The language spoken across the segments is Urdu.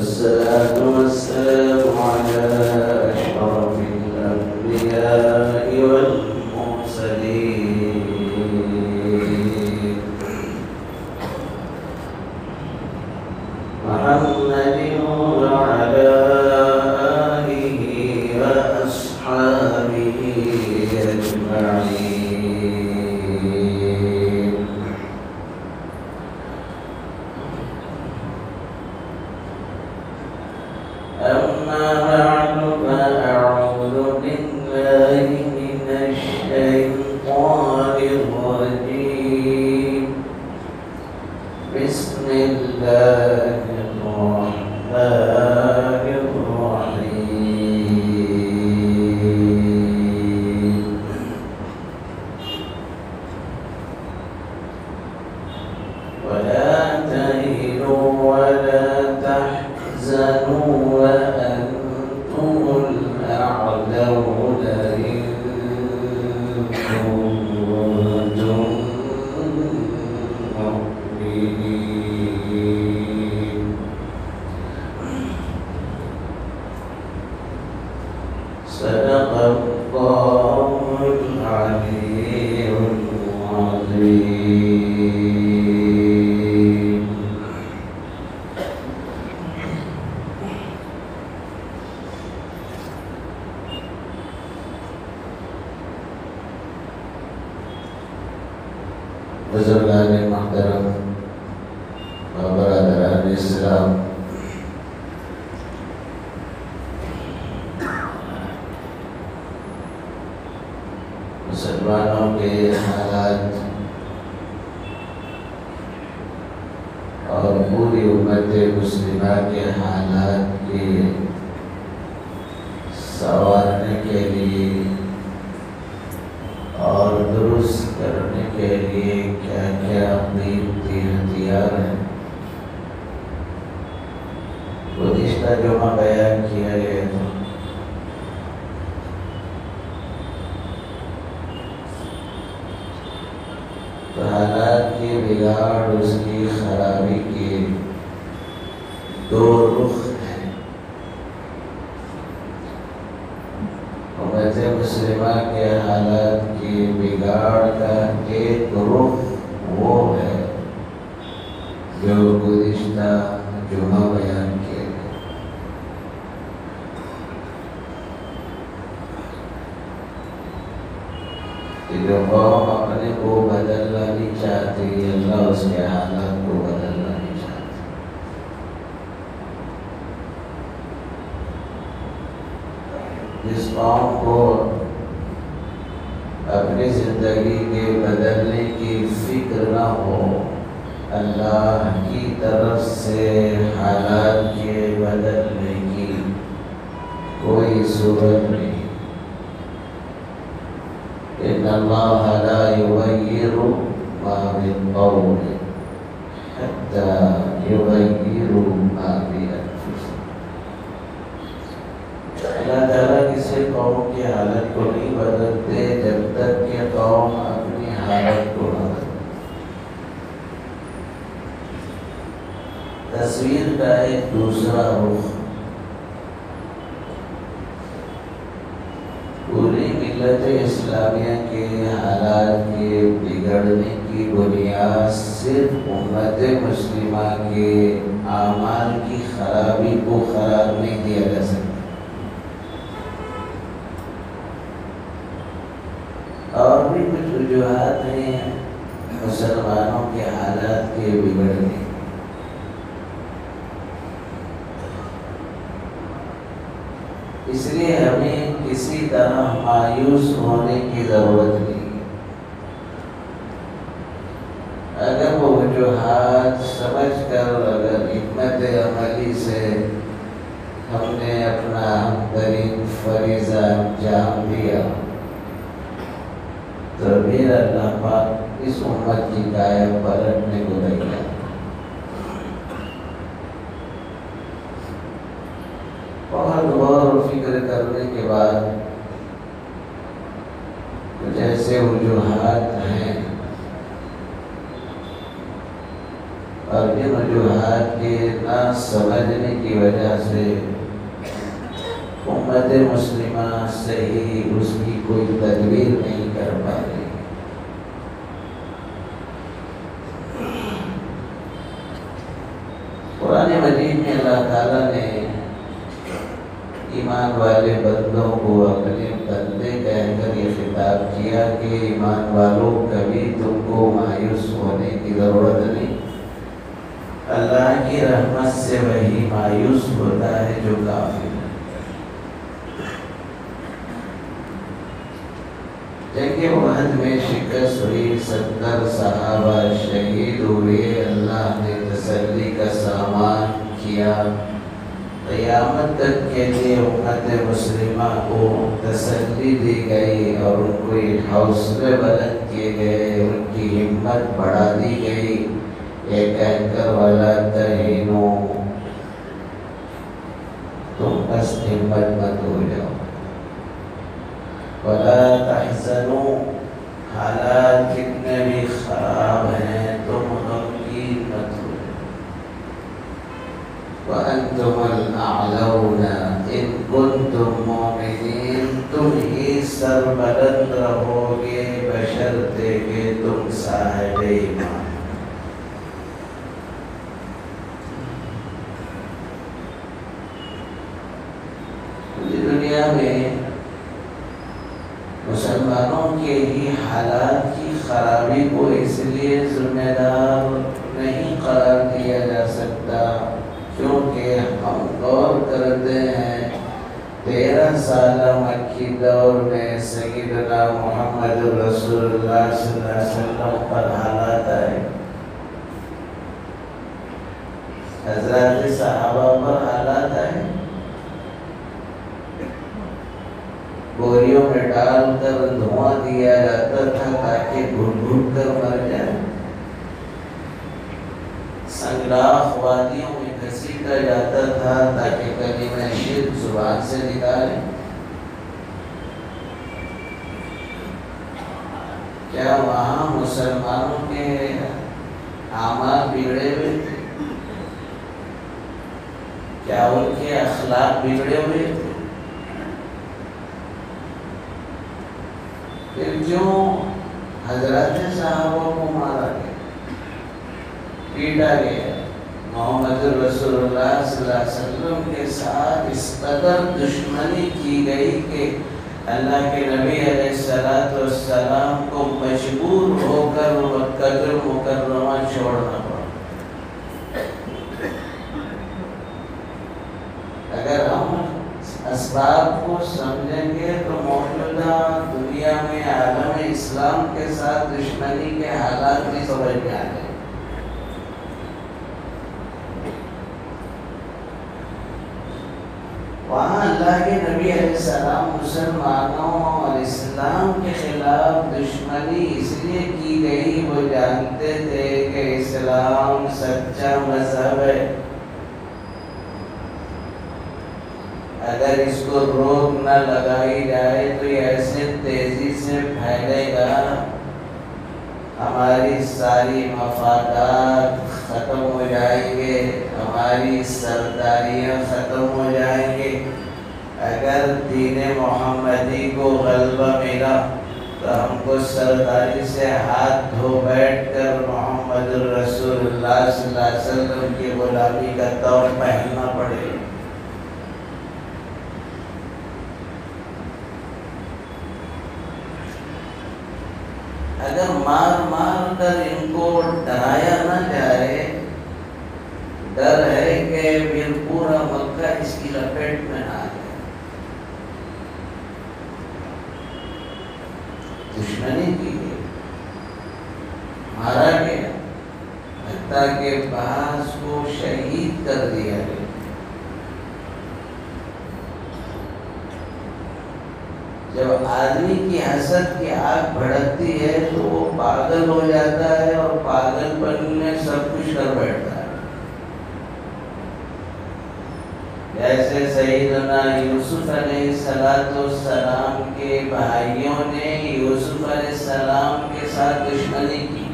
والصلاة والسلام على أشرف الأنبياء والمرسلين محمد وعلى آله وأصحابه أجمعين. أما بعد فأعوذ بالله من الشيطان الرجيم. بسم الله الرحمن الرحيم. ولا تهنوا ولا تحزنوا وأنتم الأعلون إن كنتم مؤمنين. صدق الله العلي العظيم. بزرگان محترم و برادران اسلام، مسلمانوں کے حالات اور پوری امت مسلمہ کے حالات کے سنوارنے کے لیے اور درست کرنے کے لیے کیا کیا قیمتی ہتھیار ہیں، گزشتہ جمعہ بیان کیا گیا تھا۔ تو حالات کی بگاڑ، اس کی خرابی کے دو رخ ہیں۔ امت مسلمہ کے حالات کی بگاڑ کا ایک رخ وہ ہے جو گزشتہ جمعہ بیان کیا گیا۔ کہ جو قوم اپنے کو بدلنا نہیں چاہتی، اللہ اس کے حالات کو بدلنا نہیں چاہتی۔ جس قوم کو اپنی زندگی کے بدلنے کی فکر نہ ہو، اللہ کی طرف سے حالات کے بدلنے کی کوئی صورت نہیں۔ ان اللہ لا یغیر ما بقوم حتی یغیروا ما بانفسہم۔ اللہ تعالیٰ کسی قوم کی حالت کو نہیں بدلتے جب تک کہ قوم اپنی حالت کو نہ بدلے۔ تصویر کا ایک دوسرا رخ، پوری ملت اسلامیہ کے حالات کے بگڑنے کی بنیاد صرف امت مسلمہ کے اعمال کی خرابی کو قرار نہیں دیا جا سکتا۔ اور بھی کچھ وجوہات ہیں مسلمانوں کے حالات کے بگڑنے۔ اس لیے ہمیں کسی طرح مایوس ہونے کی ضرورت نہیں۔ اگر وہ وجوہات سمجھ کر اگر حکمت عملی سے ہم نے اپنا اہم ترین فریضہ انجام دیا تو پھر اللہ پاک اس امت کی کایا پلٹنے کو تیار۔ بہت غور و فکر کرنے کے بعد کچھ ایسے وجوہات ہیں اور ان وجوہات کے نہ سمجھنے کی وجہ سے امت مسلمہ صحیح اس کی کوئی تدبیر نہیں کر پا رہی۔ قرآن مجید میں اللہ تعالیٰ نے ایمان والے بندوں کو اپنے بندے کہہ کر یہ خطاب کیا کہ ایمان والوں کبھی تم کو مایوس ہونے کی ضرورت نہیں، اللہ کی رحمت سے وہی مایوس ہوتا ہے جو کافر ہے۔ جنگ احد میں شکست ہوئی، 70 صحابہ شہید ہوئے، اللہ نے تسلی کا سامان کیا۔ قیامت تک کے لیے امت مسلمہ کو تسلی دی گئی اور ان کو ایک حوصلے بلند کیے گئے، ان کی ہمت بڑھا دی گئی، یہ کہہ کر وَلَا تَهِنُوا، تم بس ہمت مت ہو جاؤ، وَلَا تَحْزَنُوا، حالات کتنے بھی خراب ہیں تم غمگین مت ہو جاؤ، وَأَنْتُمُ الْأَعْلَوْنَ إِن كُنتُم مُؤْمِنِينَ، تم ہی سربلند رہو گے بشرطے کہ تم صاحب ایمان۔ دنیا میں مسلمانوں کے ہی حالات کی خرابی کو اس لیے ذمہ دار نہیں قرار دیا جا سکتا کیونکہ ہم غور کرتے ہیں 13 سالہ مکی دور میں سیدنا محمد رسول اللہ صلی اللہ علیہ وسلم پر حالات آئے، حضرات صحابہ پر حالات آئے، بوریوں میں ڈال کر دھواں دیا جاتا تھا تاکہ گھٹ گھٹ کر مر جائے، سنگلاخ وادیوں میں گھسیٹا جاتا تھا تاکہ کلمہ شرک زبان سے نکالے۔ کیا وہاں مسلمانوں کے اعمال بگڑے ہوئے تھے؟ کیا ان کے اخلاق بگڑے ہوئے تھے؟ پھر کیوں حضرات صحابہ کو مارا گیا، پیٹا گیا؟ محمد رسول اللہ صلی اللہ علیہ وسلم کے ساتھ اس قدر دشمنی کی گئی کہ اللہ کے نبی علیہ السلام کو مجبور ہو کر مکہ مکرمہ چھوڑنا پڑا۔ اگر ہم اسباب کو سمجھیں گے تو موجودہ دنیا میں عالم اسلام کے ساتھ دشمنی کے حالات بھی سمجھ میں آ جائیں۔ وہاں اللہ کے نبی علیہ السلام مسلمانوں اور اسلام کے خلاف دشمنی اس لیے کی گئی، وہ جانتے تھے کہ اسلام سچا مذہب ہے، اگر اس کو روک نہ لگائی جائے تو یہ ایسے تیزی سے پھیلے گا، ہماری ساری مفادات ختم ہو جائیں گے، ہماری سرداریاں ختم ہو جائیں گے۔ اگر دین محمدی کو غلبہ ملا تو ہم کو سرداری سے ہاتھ دھو بیٹھ کر محمد رسول اللہ صلی اللہ علیہ وسلم کی غلامی کا طور پہننا پڑے گا۔ اگر مار مار کر ان کو ڈرایا نہ جائے، ڈر ہے کہ پھر پورا مکہ اس کی لپیٹ میں نہ آ جائے۔ دشمنی کی گئی، مارا گیا، حتیٰ کہ بعض کو شہید کر دیا گیا۔ جب آدمی کی حسد کی آگ بھڑکتی ہے تو وہ پاگل ہو جاتا ہے اور پاگل پن میں سب کچھ کر بیٹھتا ہے۔ جیسے سیدنا یوسف علیہ السلام کے بھائیوں نے یوسف علیہ السلام کے ساتھ دشمنی کی،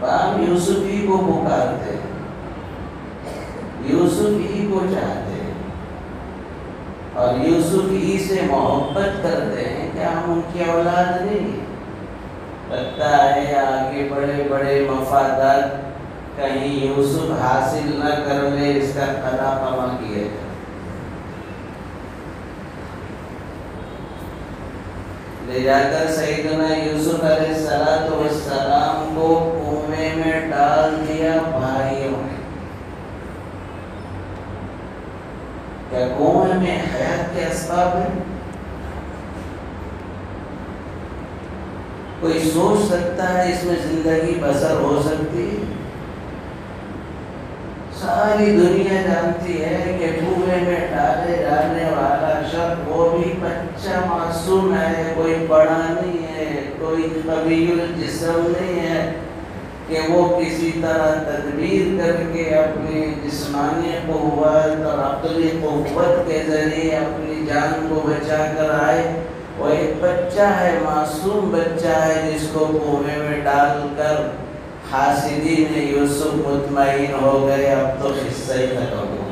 باپ یوسف ہی کو پکارتے ہیں، یوسف ہی کو چاہتے ہیں اور یوسف ہی سے محبت کرتے ہیں کہ ہم ان کی اولاد نہیں ہیں۔ لگتا ہے آگے بڑے بڑے مفادات کہیں یوسف حاصل نہ کر لے، اس کا قضا قما کیا جائے۔ لے جا کر سیدنا یوسف علیہ السلام کو کنویں میں ڈال دیا بھائیوں نے۔ کیا کنویں میں حیات کے اسباب ہیں؟ کوئی سوچ سکتا ہے اس میں زندگی بسر ہو سکتی ہے؟ ساری دنیا جانتی ہے کہ کنویں میں ڈالے جانے والا شخص وہ بھی بچہ معصوم ہے، کوئی بڑا نہیں ہے، کوئی قوی الجسم نہیں ہے کہ وہ کسی طرح تدبیر کر کے اپنی جسمانی قوت اور عقلی قوت کے ذریعے اپنی جان کو بچا کر آئے۔ وہ ایک بچہ ہے، معصوم بچہ ہے، جس کو کنویں میں ڈال کر حاسدین یوسف مطمئن ہو گئے اب تو قصہ ہی ختم ہو گیا۔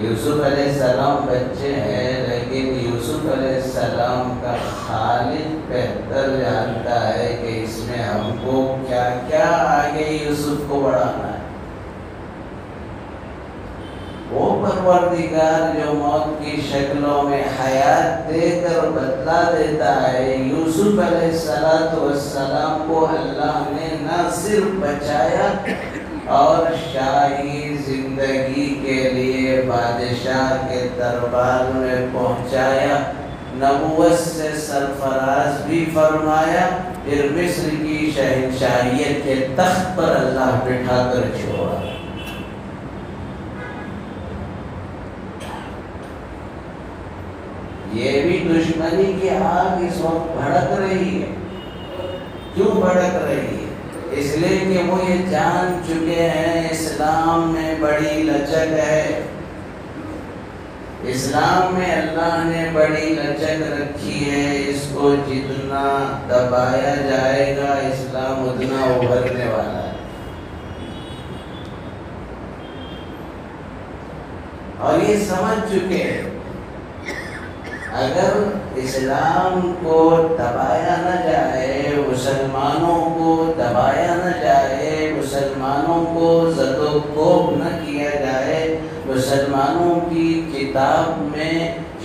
یوسف علیہ السلام بچے ہیں، لیکن یوسف علیہ السلام کا خالق بہتر جانتا ہے کہ اس میں ہم کو کیا کیا آگے یوسف کو بڑھانا ہے۔ وہ پروردگار جو موت کی شکلوں میں حیات دے کر بدلا دیتا ہے، یوسف علیہ السلام کو اللہ نے نہ صرف بچایا اور شاہی زندگی کے لیے بادشاہ کے دربار میں پہنچایا، نبوت سے سرفراز بھی فرمایا، پھر مصر کی شہنشاہیت کے تخت پر اللہ بٹھا کر چھوڑا۔ یہ بھی دشمنی کی آگ اس وقت بھڑک رہی ہے۔ کیوں بھڑک رہی ہے؟ اس لیے کہ وہ یہ جان چکے ہیں اسلام میں بڑی لچک ہے، اسلام میں اللہ نے بڑی لچک رکھی ہے، اس کو جتنا دبایا جائے گا اسلام اتنا ابھرنے والا ہے۔ اور یہ سمجھ چکے ہیں اگر اسلام کو دبایا نہ جائے، مسلمانوں کو دبایا نہ جائے، مسلمانوں کو زد و کوب نہ کیا جائے، مسلمانوں کی کتاب میں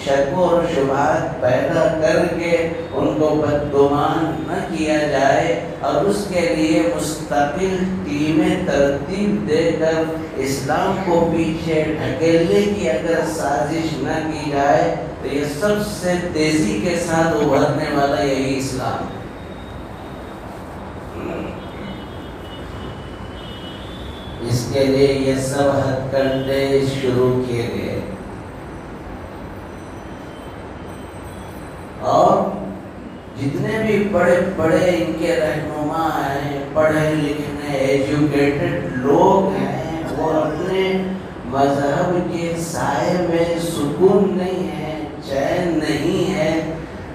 شک اور شبہات پیدا کر کے ان کو بدگمان نہ کیا جائے اور اس کے لیے مستقل ٹیمیں ترتیب دے کر اسلام کو پیچھے ڈھکیلنے کی اگر سازش نہ کی جائے تو یہ سب سے تیزی کے ساتھ ابھرنے والا یہی اسلام ہے۔ اس کے لیے یہ سب ہتھ کنڈے شروع کیے گئے اور جتنے بھی بڑے بڑے ان کے رہنما ہیں، پڑھے لکھنے ایجوکیٹڈ لوگ ہیں، وہ اپنے مذہب کے سائے میں سکون نہیں ہے، چین نہیں ہے،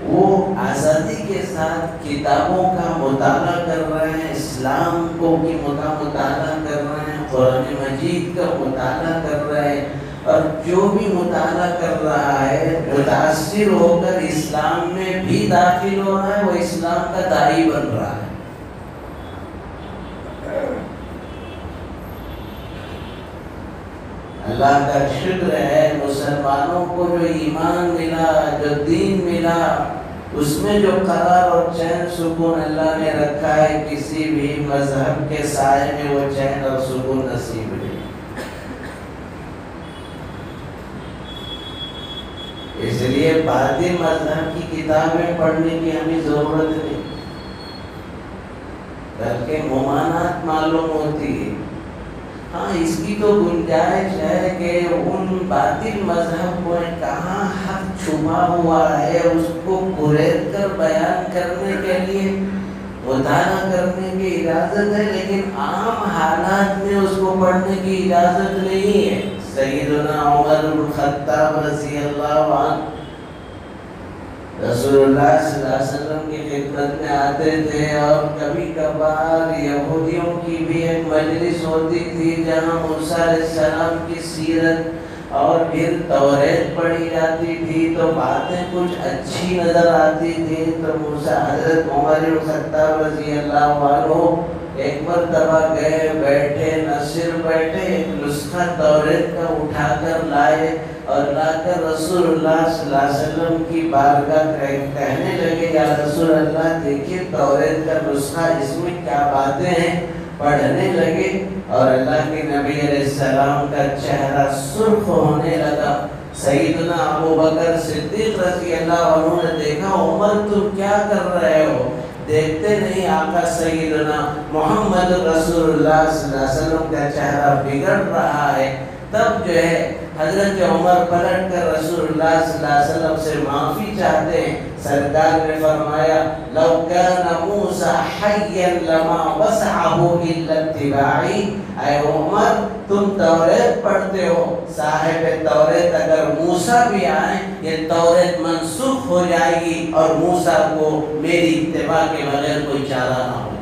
وہ آزادی کے ساتھ کتابوں کا مطالعہ کر رہے ہیں، اسلام کو کی مطالعہ کر رہے ہیں، قرآن مجید کا مطالعہ کر رہے ہیں، اور جو بھی مطالعہ کر رہا ہے متاثر ہو کر اسلام میں بھی داخل ہو رہا ہے، وہ اسلام کا داعی بن رہا ہے۔ اللہ کا شکر ہے مسلمانوں کو جو ایمان ملا، جو دین ملا، اس میں جو قرار اور چین سکون اللہ نے رکھا ہے، کسی بھی مذہب کے سائے میں وہ چین اور سکون نصیب نہیں۔ اس لیے باطل مذہب کی کتابیں پڑھنے کی ہمیں ضرورت نہیں، بلکہ ممانعت معلوم ہوتی ہے۔ ہاں اس کی تو گنجائش ہے کہ ان باطل مذہب کو کہاں حق چھپا ہوا ہے اس کو کھرید کر بیان کرنے کے لیے مطالعہ کرنے کی اجازت ہے، لیکن عام حالات میں اس کو پڑھنے کی اجازت نہیں ہے۔ سیدنا عمر بن خطاب رضی اللہ عنہ رسول اللہ صلی اللہ علیہ وسلم کی خدمت میں آتے تھے، اور کبھی کبھار یہودیوں کی بھی ایک مجلس ہوتی تھی جہاں موسیٰ علیہ السلام کی سیرت اور پھر توریت پڑھی جاتی تھی، تو باتیں کچھ اچھی نظر آتی تھی۔ تو موسیٰ حضرت عمر بن خطاب رضی اللہ عنہ ایک مرتبہ گئے، بیٹھے، نہ صرف بیٹھے، ایک نسخہ توریت کا اٹھا کر لائے اور لا کر رسول اللہ صلی اللہ علیہ وسلم کی بارگاہ کہنے لگے، یا رسول اللہ دیکھیے توریت کا نسخہ، اس میں کیا باتیں ہیں۔ پڑھنے لگے اور اللہ کے نبی علیہ السلام کا چہرہ سرخ ہونے لگا۔ سیدنا ابو بکر صدیق رضی اللہ عنہ نے دیکھا، عمر تم کیا کر رہے ہو؟ دیکھتے نہیں آقا سیدنا محمد رسول اللہ صلی اللہ علیہ وسلم کا چہرہ بگڑ رہا ہے۔ تب جو ہے حضرت عمر پلٹ کر رسول اللہ صلی اللہ علیہ وسلم سے معافی چاہتے ہیں۔ سرکار نے فرمایا، لو کان موسیٰ حیا لما وسعہ الا اتباعی۔ اے عمر تم توریت پڑھتے ہو، صاحب توریت اگر موسیٰ بھی آئیں یہ توریت منسوخ ہو جائے گی اور موسیٰ کو میری اتباع کے بغیر کوئی چارہ نہ ہوگا۔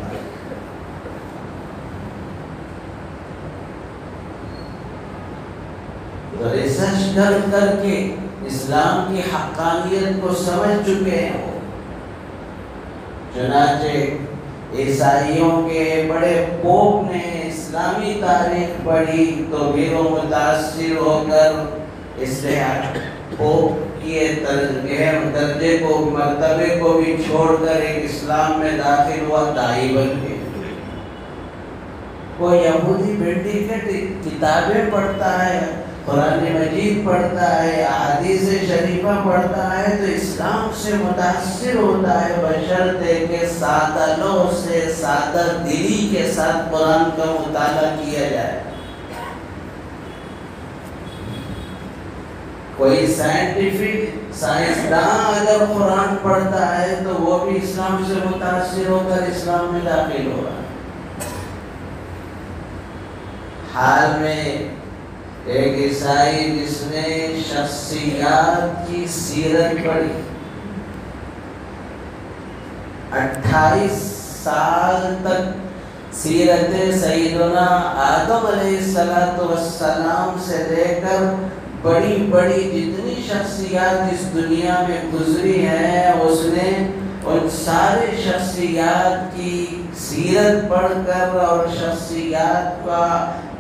تو ریسرچ کر کے اسلام کی حقانیت کو سمجھ چکے ہیں وہ۔ چنانچہ عیسائیوں کے بڑے پوپ نے اسلامی تاریخ پڑھی تو بھی وہ متاثر ہو کر اس لیے پوپ کے درجے کو، مرتبے کو بھی چھوڑ کر ایک اسلام میں داخل ہوا، داعی بن گئے۔ کوئی یہودی بیٹی کے کتابیں پڑھتا ہے، قرآن مجید پڑھتا ہے، احادیث شریفہ پڑھتا ہے تو اسلام سے متاثر ہوتا ہے، بشرطے کہ سادہ لوح سے سادہ دلی کے ساتھ قرآن کا مطالعہ کیا جائے۔ کوئی سائنٹیفک سائنسداں اگر قرآن پڑھتا ہے تو وہ بھی اسلام سے متاثر ہو کر اسلام میں داخل ہو رہا ہے۔ حال میں ایک عیسائی جس نے شخصیات کی سیرت پڑھی، 28 سال تک سیرت سیدنا آدم علیہ السلام سے لے کر بڑی بڑی جتنی شخصیات اس دنیا میں گزری ہیں، اس نے ان سارے شخصیات کی سیرت پڑھ کر اور شخصیات کا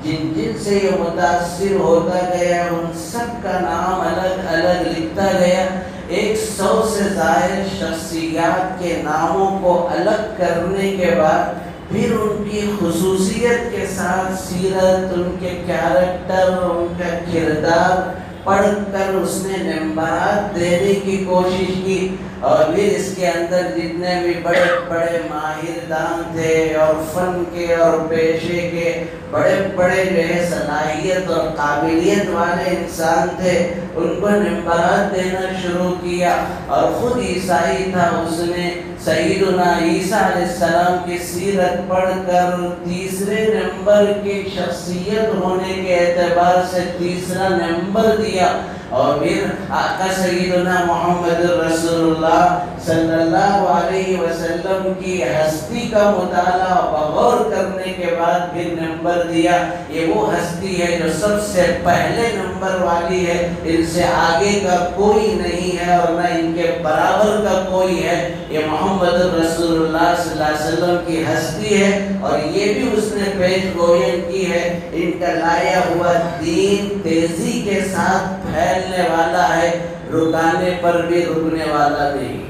جن سے یہ متاثر ہوتا گیا ان سب کا نام الگ الگ لکھتا گیا۔ 100 سے زائد شخصیات کے ناموں کو الگ کرنے کے بعد پھر ان کی خصوصیت کے ساتھ سیرت، ان کے کیریکٹر، ان کا کردار پڑھ کر اس نے نمبرات دینے کی کوشش کی، اور پھر اس کے اندر جتنے بھی بڑے بڑے ماہر دان تھے اور فن کے اور پیشے کے بڑے بڑے جو ہے صلاحیت اور قابلیت والے انسان تھے، ان کو نمبرات دینا شروع کیا۔ اور خود عیسائی تھا، اس نے سیدنا عیسیٰ علیہ السلام کی سیرت پڑھ کر تیسرے نمبر کی شخصیت ہونے کے اعتبار سے تیسرا نمبر دیا، اور پھر آقا سیدنا محمد رسول اللہ صلی اللہ علیہ وسلم کی ہستی کا مطالعہ بغور کرنے کے بعد پھر نمبر دیا۔ یہ وہ ہستی ہے جو سب سے پہلے نمبر والی ہے، ان سے آگے کا کوئی نہیں ہے اور نہ ان کے برابر کا کوئی ہے۔ یہ محمد رسول اللہ صلی اللہ علیہ وسلم کی ہستی ہے، اور یہ بھی اس نے پیش گوئی کی ہے۔ ان کا لایا ہوا دین تیزی کے ساتھ پھیلنے والا ہے، رکانے پر بھی رکنے والا نہیں۔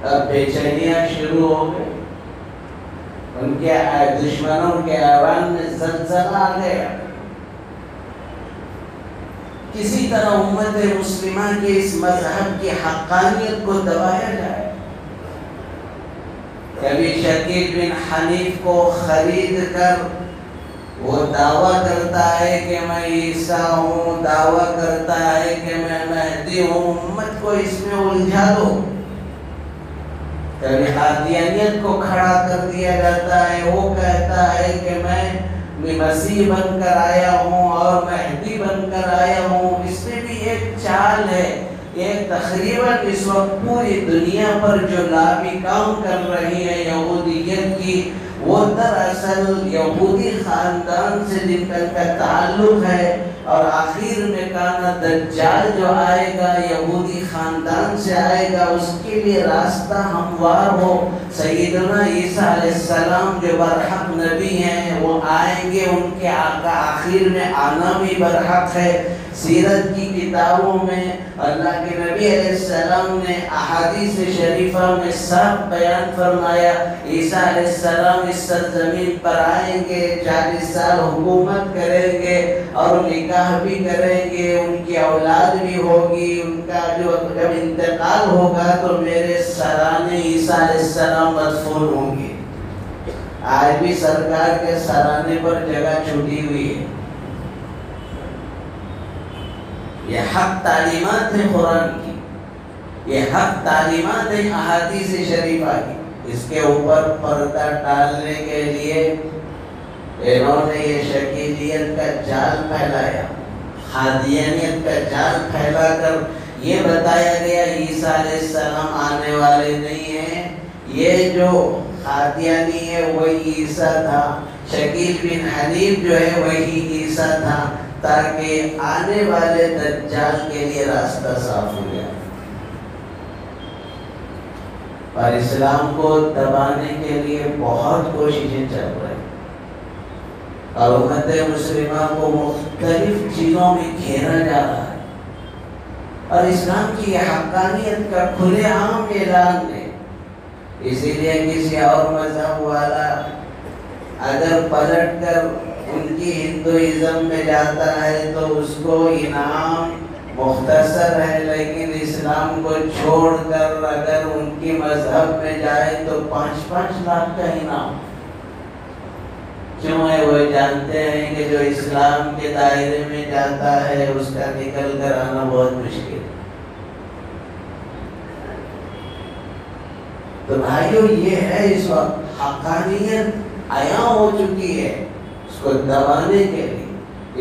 اب بے چینیاں شروع ہو گئی، ان کے دشمنوں کے ایوان میں زلزلہ آ گیا۔ کسی طرح امت مسلمہ کے اس مذہب کی حقانیت کو دبایا جائے۔ کبھی شکیل بن حنیف کو خرید کر وہ دعویٰ کرتا ہے کہ میں عیسیٰ ہوں، دعویٰ کرتا ہے کہ میں مہدی ہوں، امت کو اس میں الجھا دو۔ کبھی قادیانیت کو کھڑا کر دیا جاتا ہے، وہ کہتا ہے کہ میں مسیح بن کر آیا ہوں اور مہدی بن کر آیا ہوں، اس میں بھی ایک چال ہے۔ یہ تقریباً اس وقت پوری دنیا پر جو لابی کام کر رہی ہے یہودیت کی، وہ دراصل یہودی خاندان سے جن کا تعلق ہے، اور آخر میں کانا دجال جو آئے گا یہودی خاندان سے آئے گا، اس کے لیے راستہ ہموار ہو۔ سیدنا عیسیٰ علیہ السلام جو برحق نبی ہیں وہ آئیں گے، ان کے آقا آخر میں آنا بھی برحق ہے۔ سیرت کی کتابوں میں اللہ کے نبی علیہ السلام نے احادیث شریفہ میں صاف بیان فرمایا، عیسیٰ علیہ السلام اس سرزمین پر آئیں گے، 40 سال حکومت کریں گے اور نکاح بھی کریں گے، ان کی اولاد بھی ہوگی، ان کا جب انتقال ہوگا تو میرے سرانے عیسیٰ علیہ السلام مدفون ہوں گے۔ آج بھی سرکار کے سرانے پر جگہ چھوٹی ہوئی ہے۔ یہ حق تعلیمات ہیں قرآن کی، یہ حق تعلیمات ہیں احادیث شریفہ کی۔ اس کے اوپر پردہ ڈالنے کے لیے انہوں نے یہ شکیلیت کا جال پھیلایا، قادیانیت کا جال پھیلا کر یہ بتایا گیا عیسیٰ علیہ السلام آنے والے نہیں ہیں، یہ جو قادیانی ہے وہی عیسیٰ تھا، شکیل بن حنیف جو ہے وہی عیسیٰ تھا، تاکہ آنے والے دجال کے لیے راستہ صاف ہو جائے۔ اور اسلام کو دبانے کے لیے بہت کوششیں چل رہی ہیں، اور امت مسلمہ کو مختلف چیزوں میں گھیرا جا رہا ہے، اور اسلام کی یہ حقانیت کا کھلے عام اعلان ہے۔ اسی لیے کسی اور مذہب والا اگر پلٹ کر ان کی ہندوازم میں جاتا ہے تو اس کو انعام مختصر ہے، لیکن اسلام کو چھوڑ کر اگر ان کی مذہب میں جائے تو 5-5 لاکھ کا انعام۔ کیوں ہے؟ وہ جانتے ہیں کہ جو اسلام کے دائرے میں جاتا ہے اس کا نکل کر آنا بہت مشکل ہے۔ تو بھائیو، یہ ہے اس وقت حقانیت عیاں ہو چکی ہے، اس کو دبانے کے لیے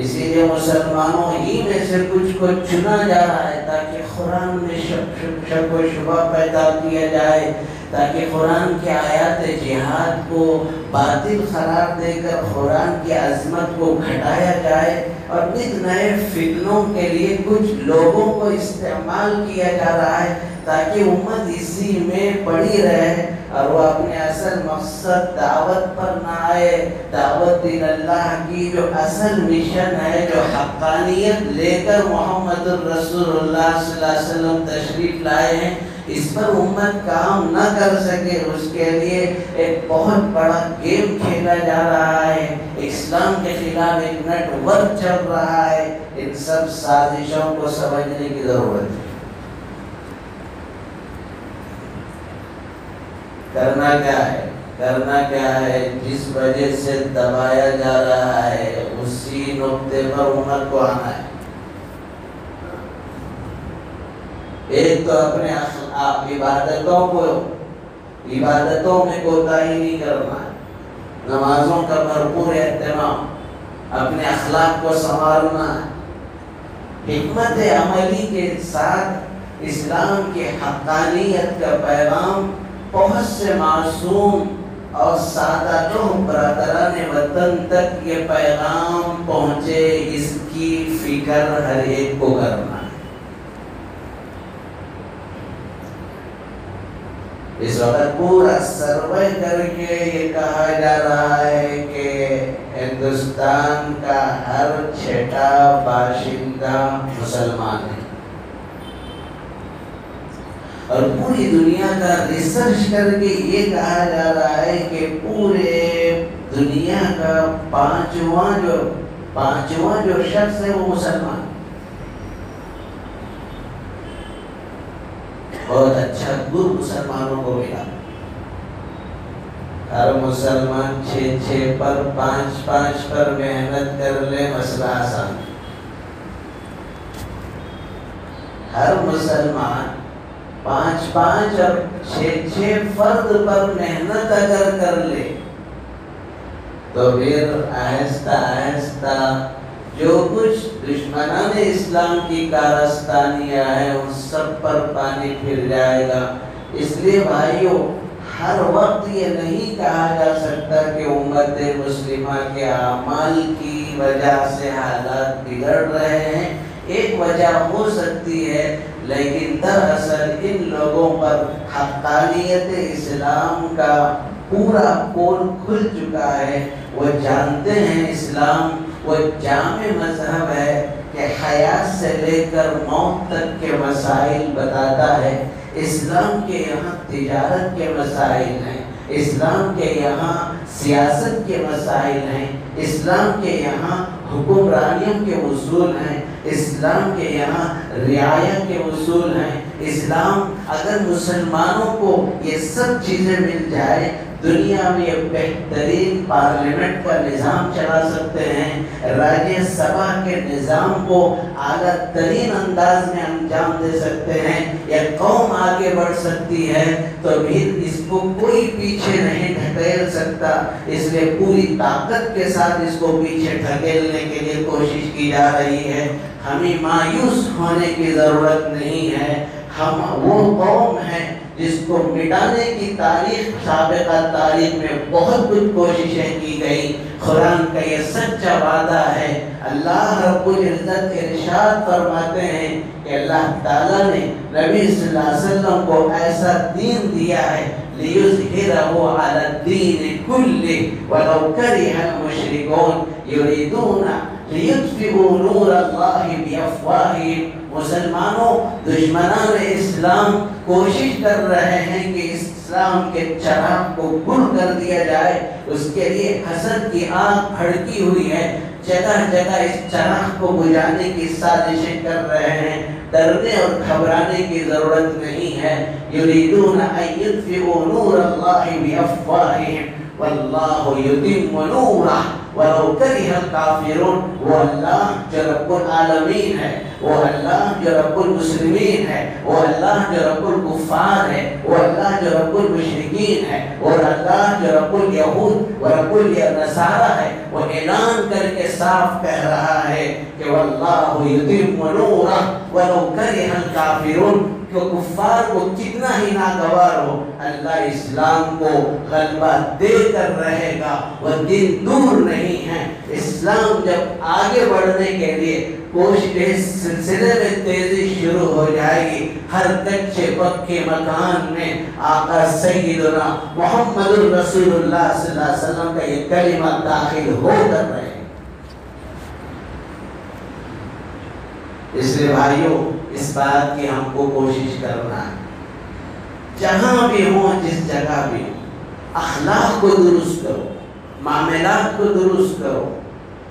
اسی لیے مسلمانوں ہی میں سے کچھ کو چنا جا رہا ہے، تاکہ قرآن میں شک و شبہ پیدا کیا جائے، تاکہ قرآن کی آیات جہاد کو باطل قرار دے کر قرآن کی عظمت کو گھٹایا جائے، اور نت نئے فتنوں کے لیے کچھ لوگوں کو استعمال کیا جا رہا ہے، تاکہ امت اسی میں پڑی رہے اور وہ اپنے اصل مقصد دعوت پر نہ آئے۔ دعوت دین اللہ کی جو اصل مشن ہے، جو حقانیت لے کر محمد الرسول اللہ صلی اللہ علیہ وسلم تشریف لائے ہیں، اس پر امت کام نہ کر سکے، اس کے لیے ایک بہت بڑا گیم کھیلا جا رہا ہے، اسلام کے خلاف ایک نیٹ ورک چل رہا ہے۔ ان سب سازشوں کو سمجھنے کی ضرورت ہے۔ کرنا کیا ہے؟ کرنا کیا ہے؟ جس وجہ سے دبایا جا رہا ہے اسی نقطے پر امت کو آنا ہے۔ ایک تو اپنے عبادتوں میں کوتاہی نہیں کرنا ہے، نمازوں کا بھرپور اہتمام، اپنے اخلاق کو سنوارنا ہے، حکمت عملی کے ساتھ اسلام کی حقانیت کا پیغام بہت سے معصوم اور سادہ لوگ برادران وطن تک یہ پیغام پہنچے، اس کی فکر ہر ایک کو کرنا ہے۔ اس وقت پورا سروے کر کے یہ کہا جا رہا ہے کہ ہندوستان کا ہر 6واں باشندہ مسلمان ہے، اور پوری دنیا کا ریسرچ کر کے یہ کہا جا رہا ہے کہ پورے دنیا کا پانچواں جو شخص ہے وہ مسلمان ہے۔ بہت اچھا گر مسلمانوں کو ملا، ہر مسلمان 6 پر 5 پر محنت کر لے، مسئلہ آسان۔ ہر مسلمان 5 اور 6 فرد پر محنت اگر کر لے تو پھر آہستہ آہستہ جو کچھ دشمنان اسلام کی کارستانیاں ہیں ان سب پر پانی پھر جائے گا۔ اس لیے بھائیوں، ہر وقت یہ نہیں کہا جا سکتا کہ امت مسلمہ کے اعمال کی وجہ سے حالات بگڑ رہے ہیں۔ ایک وجہ ہو سکتی ہے، لیکن دراصل ان لوگوں پر حقانیت اسلام کا پورا پول کھل چکا ہے۔ وہ جانتے ہیں اسلام وہ جامع مذہب ہے کہ حیات سے لے کر موت تک کے مسائل بتاتا ہے۔ اسلام کے یہاں تجارت کے مسائل ہیں، اسلام کے یہاں سیاست کے مسائل ہیں، اسلام کے یہاں حکمرانیوں کے اصول ہیں، اسلام کے یہاں رعایت کے اصول ہیں۔ اسلام اگر مسلمانوں کو یہ سب چیزیں مل جائے، دنیا میں ایک بہترین پارلیمنٹ کا نظام چلا سکتے ہیں، راجیہ سبھا کے نظام کو اعلیٰ ترین انداز میں انجام دے سکتے ہیں، یا قوم آگے بڑھ سکتی ہے، تو پھر اس کو کوئی پیچھے نہیں ڈھکیل سکتا۔ اس لیے پوری طاقت کے ساتھ اس کو پیچھے ڈھکیلنے کے لیے کوشش کی جا رہی ہے۔ ہمیں مایوس ہونے کی ضرورت نہیں ہے۔ ہم وہ قوم ہیں جس کو مٹانے کی تاریخ، سابقہ تاریخ میں بہت کچھ کوششیں کی گئی۔ قرآن کا یہ سچا وعدہ ہے۔ اللہ رب العزت ارشاد فرماتے ہیں کہ اللہ تعالیٰ نے نبی صلی اللہ علیہ وسلم کو ایسا دین دیا ہے لِيُظْهِرَهُ عَلَى الدِّينِ كُلِّهِ وَلَوْ كَرِهَ الْمُشْرِكُونَ يُرِيدُونَ لِيُطْفِئُوا نُورَ اللَّهِ بِأَفْوَاهِهِمْ۔ مسلمانوں، دشمنان اسلام کوشش کر رہے ہیں کہ اسلام کے چراغ کو گل کر دیا جائے۔ اس کے لیے حسد کی آگ بھڑکی ہوئی ہے، جگہ جگہ اس چراغ کو بجھانے کی سازشیں کر رہے ہیں۔ ڈرنے اور گھبرانے کی ضرورت نہیں ہے۔ یریدون ان یطفئوا نور اللہ بافواہہم واللہ یتم نورہ ولو کرہ الکافرون۔ وہ اللہ جو رب العالمین ہے، وہ اللہ جو رب المسلمین ہے، وہ اللہ جو رب الکفار ہے، وہ اللہ جو رب المشرکین ہے، اور اللہ جو رب الیہود و رب النصارہ ہے، وہ اعلان کر کے صاف کہہ رہا ہے کہ واللہ یتم نورہ ولو کرہ الکافرون۔ کہ کفار کو کتنا ہی ناگوار ہو، اللہ اسلام کو غلبہ دے کر رہے گا۔ وہ دن دور نہیں ہے۔ اسلام جب آگے بڑھنے کے لیے کوشش اس سلسلے میں تیزی شروع ہو جائے گی، ہر کچے پکے مکان میں آقا سیدنا محمد الرسول اللہ صلی اللہ علیہ وسلم کا یہ کلمہ داخل ہو کر رہے ہیں۔ اس لیے بھائیوں، اس بات کی ہم کو کوشش کرنا ہے، جہاں بھی ہوں، جس جگہ بھی ہوں، اخلاق کو درست کرو، معاملات کو درست کرو،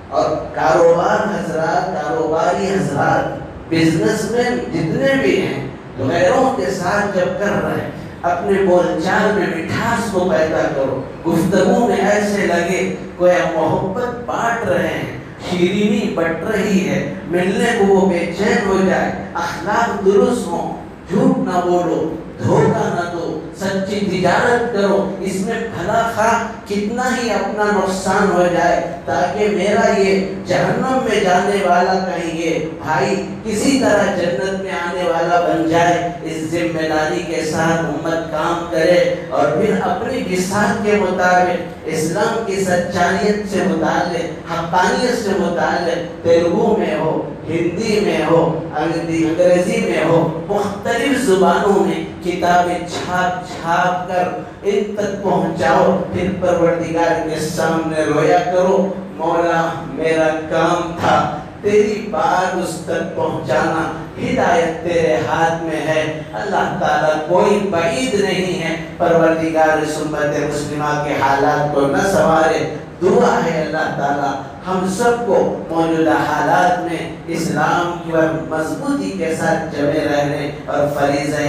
اور کاروبار حضرات، کاروباری حضرات، بزنس مین جتنے بھی ہیں، غیروں کے ساتھ جب کر رہے ہیں، اپنے بول چال میں مٹھاس کو پیدا کرو، گفتگو میں ایسے لگے کوئی محبت بانٹ رہے ہیں، شیرینی بٹ رہی ہے، ملنے کو وہ بے چین ہو جائے۔ اخلاق درست ہو، جھوٹ نہ بولو، دھوکہ نہ دو، سچی تجارت کرو، اس میں بھلا خواہ کتنا ہی اپنا نقصان ہو جائے، تاکہ میرا یہ جہنم میں جانے والا کہیں یہ بھائی کسی طرح جنت میں آنے والا بن جائے۔ اس ذمہ داری کے ساتھ امت کام کرے، اور پھر اپنی بساط کے مطابق اسلام کی سچائیت سے متعلق، حقانیت سے متعلق، تیلگو میں ہو، ہندی میں ہو، انگریزی میں ہو، مختلف زبانوں میں کتابیں چھاپ چھاپ کر ان تک پہنچاؤ۔ پھر پروردگار کے سامنے رویا کرو، مولا میرا کام تھا تیری بات اس تک پہنچانا، ہدایت تیرے ہاتھ میں ہے۔ اللہ تعالیٰ کوئی بعید نہیں ہے، پروردگار امت مسلمہ کے حالات کو نہ سنوارے۔ دعا ہے اللہ تعالیٰ ہم سب کو موجودہ حالات میں اسلام کی مضبوطی کے ساتھ جمے رہنے اور فریضہ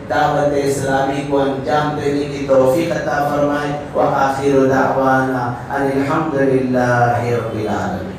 دعوت اسلامی کو انجام دینے کی توفیق عطا فرمائے۔ وآخر دعوانا ان الحمد للہ رب العالمین۔